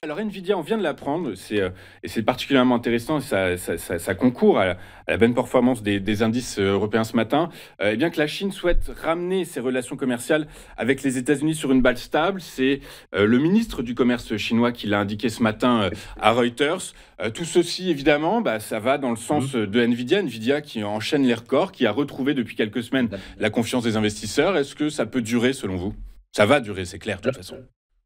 Alors Nvidia, on vient de l'apprendre, et c'est particulièrement intéressant, ça concourt à la bonne performance des indices européens ce matin, eh bien que la Chine souhaite ramener ses relations commerciales avec les États-Unis sur une base stable. C'est le ministre du Commerce chinois qui l'a indiqué ce matin à Reuters. Tout ceci, évidemment, ça va dans le sens Mhm. de Nvidia. Nvidia qui enchaîne les records, qui a retrouvé depuis quelques semaines la confiance des investisseurs. Est-ce que ça peut durer selon vous? Ça va durer, c'est clair, de toute façon.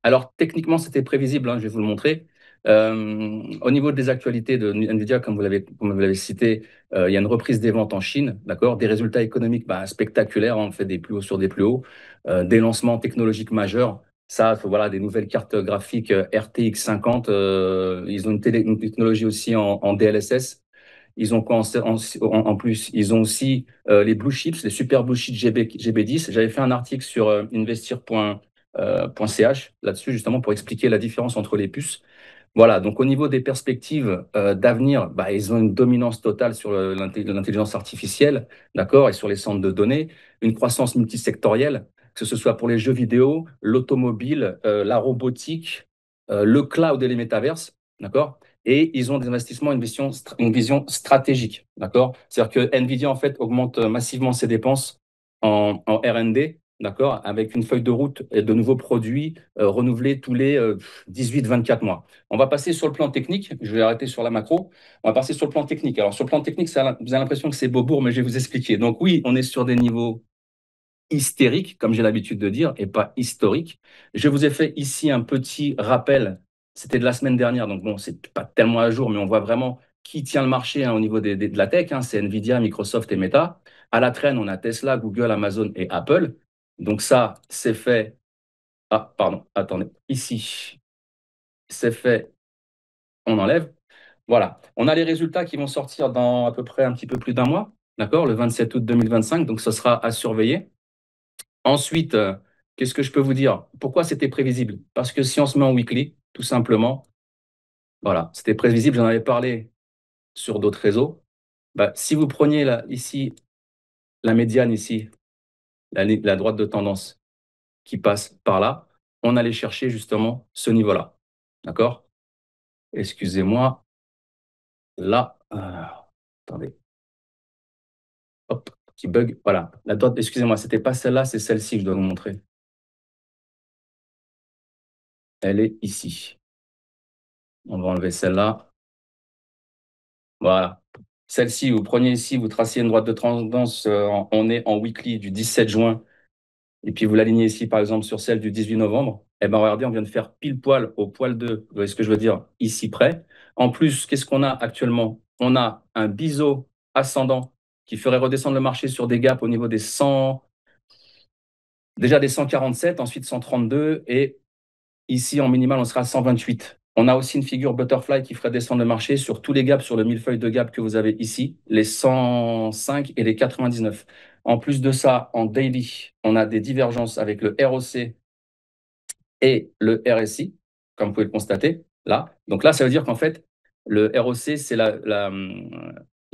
Alors, techniquement, c'était prévisible, hein, je vais vous le montrer. Au niveau des actualités de Nvidia, comme vous l'avez cité, il y a une reprise des ventes en Chine, d'accord, des résultats économiques spectaculaires, hein, on fait des plus hauts sur des plus hauts, des lancements technologiques majeurs. Ça, voilà, des nouvelles cartes graphiques RTX 50. Ils ont une technologie aussi en DLSS. Ils ont quoi en plus? Ils ont aussi les blue chips, les super blue chips GB10. J'avais fait un article sur investir.ch là-dessus, justement, pour expliquer la différence entre les puces. Voilà, donc au niveau des perspectives d'avenir, ils ont une dominance totale sur l'intelligence artificielle, d'accord, et sur les centres de données, une croissance multisectorielle, que ce soit pour les jeux vidéo, l'automobile, la robotique, le cloud et les métaverses, d'accord. Et ils ont des investissements, une vision stratégique, d'accord. C'est-à-dire que Nvidia, en fait, augmente massivement ses dépenses en R&D, d'accord, avec une feuille de route et de nouveaux produits renouvelés tous les 18-24 mois. On va passer sur le plan technique. Je vais arrêter sur la macro. On va passer sur le plan technique. Alors, sur le plan technique, vous avez l'impression que c'est bourre, mais je vais vous expliquer. Donc, oui, on est sur des niveaux hystériques, comme j'ai l'habitude de dire, et pas historiques. Je vous ai fait ici un petit rappel. C'était de la semaine dernière, donc bon, c'est pas tellement à jour, mais on voit vraiment qui tient le marché, hein, au niveau de la tech, hein. C'est Nvidia, Microsoft et Meta. À la traîne, on a Tesla, Google, Amazon et Apple. Donc ça, c'est fait. Ah, pardon, attendez. Ici, c'est fait. On enlève. Voilà, on a les résultats qui vont sortir dans à peu près un petit peu plus d'un mois, d'accord, le 27 août 2025, donc ce sera à surveiller. Ensuite, qu'est-ce que je peux vous dire? Pourquoi c'était prévisible? Parce que si on se met en weekly, tout simplement, voilà, c'était prévisible, j'en avais parlé sur d'autres réseaux. Si vous preniez ici la médiane, ici, la droite de tendance qui passe par là, on allait chercher justement ce niveau-là, d'accord? Excusez-moi, là, attendez. Hop, petit bug. Voilà. La droite, excusez-moi, c'était pas celle-là, c'est celle-ci que je dois vous montrer. Elle est ici. On va enlever celle-là. Voilà. Celle-ci, vous preniez ici, vous tracez une droite de tendance, on est en weekly du 17 juin, et puis vous l'alignez ici, par exemple, sur celle du 18 novembre. Eh bien, regardez, on vient de faire pile poil au poil 2. Vous voyez ce que je veux dire? Ici près. En plus, qu'est-ce qu'on a actuellement? On a un biseau ascendant qui ferait redescendre le marché sur des gaps au niveau des 100, déjà des 147, ensuite 132, et ici, en minimal, on sera à 128. On a aussi une figure butterfly qui ferait descendre le marché sur tous les gaps, sur le millefeuille de gap que vous avez ici, les 105 et les 99. En plus de ça, en daily, on a des divergences avec le ROC et le RSI, comme vous pouvez le constater là. Donc là, ça veut dire qu'en fait, le ROC, c'est la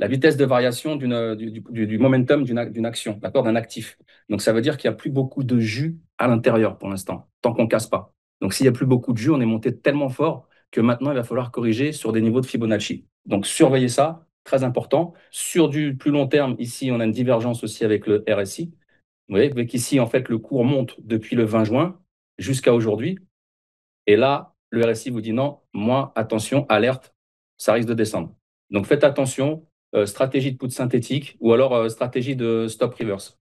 vitesse de variation du momentum d'une action, d'accord, d'un actif. Donc ça veut dire qu'il n'y a plus beaucoup de jus à l'intérieur pour l'instant, tant qu'on ne casse pas. Donc s'il n'y a plus beaucoup de jus, on est monté tellement fort que maintenant, il va falloir corriger sur des niveaux de Fibonacci. Donc surveillez ça, très important. Sur du plus long terme, ici, on a une divergence aussi avec le RSI. Vous voyez qu'ici, en fait, le cours monte depuis le 20 juin jusqu'à aujourd'hui. Et là, le RSI vous dit non, moi, attention, alerte, ça risque de descendre. Donc faites attention, stratégie de put synthétique ou alors stratégie de stop reverse.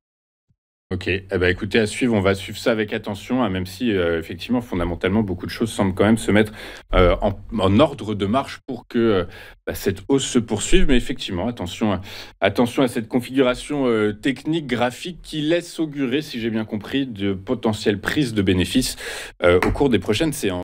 Ok, eh ben, écoutez, à suivre, on va suivre ça avec attention, hein, même si effectivement, fondamentalement, beaucoup de choses semblent quand même se mettre en ordre de marche pour que cette hausse se poursuive. Mais effectivement, attention à cette configuration technique, graphique qui laisse augurer, si j'ai bien compris, de potentielles prises de bénéfices au cours des prochaines séances.